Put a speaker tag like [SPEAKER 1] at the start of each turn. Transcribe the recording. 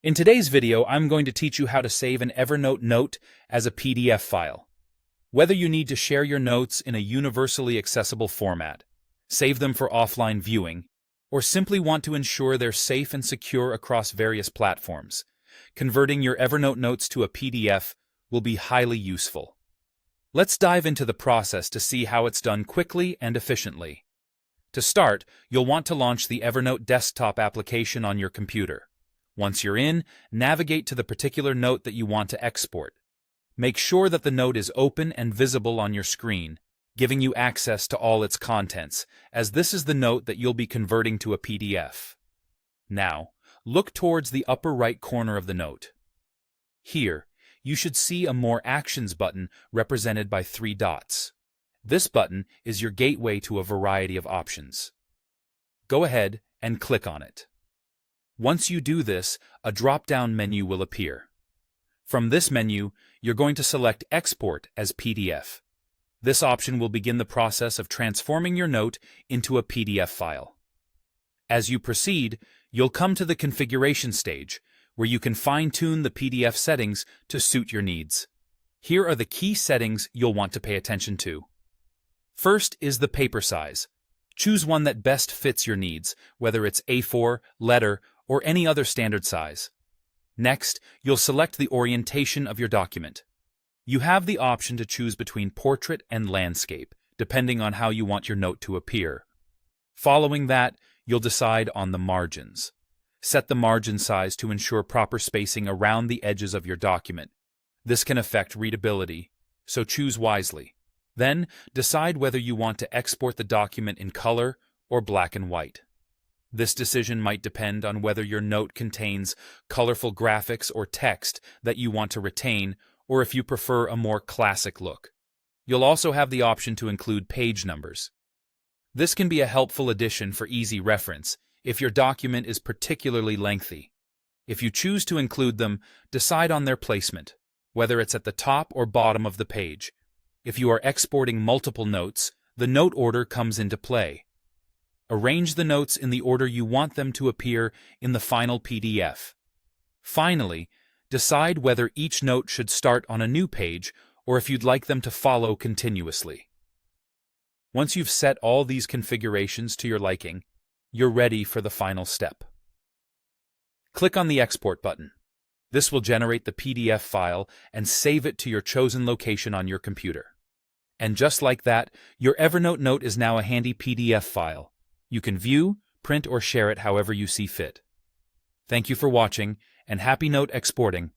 [SPEAKER 1] In today's video, I'm going to teach you how to save an Evernote note as a PDF file. Whether you need to share your notes in a universally accessible format, save them for offline viewing, or simply want to ensure they're safe and secure across various platforms, converting your Evernote notes to a PDF will be highly useful. Let's dive into the process to see how it's done quickly and efficiently. To start, you'll want to launch the Evernote desktop application on your computer. Once you're in, navigate to the particular note that you want to export. Make sure that the note is open and visible on your screen, giving you access to all its contents, as this is the note that you'll be converting to a PDF. Now, look towards the upper right corner of the note. Here, you should see a More Actions button represented by 3 dots. This button is your gateway to a variety of options. Go ahead and click on it. Once you do this, a drop-down menu will appear. From this menu, you're going to select Export as PDF. This option will begin the process of transforming your note into a PDF file. As you proceed, you'll come to the configuration stage, where you can fine-tune the PDF settings to suit your needs. Here are the key settings you'll want to pay attention to. First is the paper size. Choose one that best fits your needs, whether it's A4, letter, or any other standard size. Next, you'll select the orientation of your document. You have the option to choose between portrait and landscape, depending on how you want your note to appear. Following that, you'll decide on the margins. Set the margin size to ensure proper spacing around the edges of your document. This can affect readability, so choose wisely. Then, decide whether you want to export the document in color or black and white. This decision might depend on whether your note contains colorful graphics or text that you want to retain, or if you prefer a more classic look. You'll also have the option to include page numbers. This can be a helpful addition for easy reference if your document is particularly lengthy. If you choose to include them, decide on their placement, whether it's at the top or bottom of the page. If you are exporting multiple notes, the note order comes into play. Arrange the notes in the order you want them to appear in the final PDF. Finally, decide whether each note should start on a new page or if you'd like them to follow continuously. Once you've set all these configurations to your liking, you're ready for the final step. Click on the Export button. This will generate the PDF file and save it to your chosen location on your computer. And just like that, your Evernote note is now a handy PDF file. You can view, print, or share it however you see fit. Thank you for watching, and happy note exporting!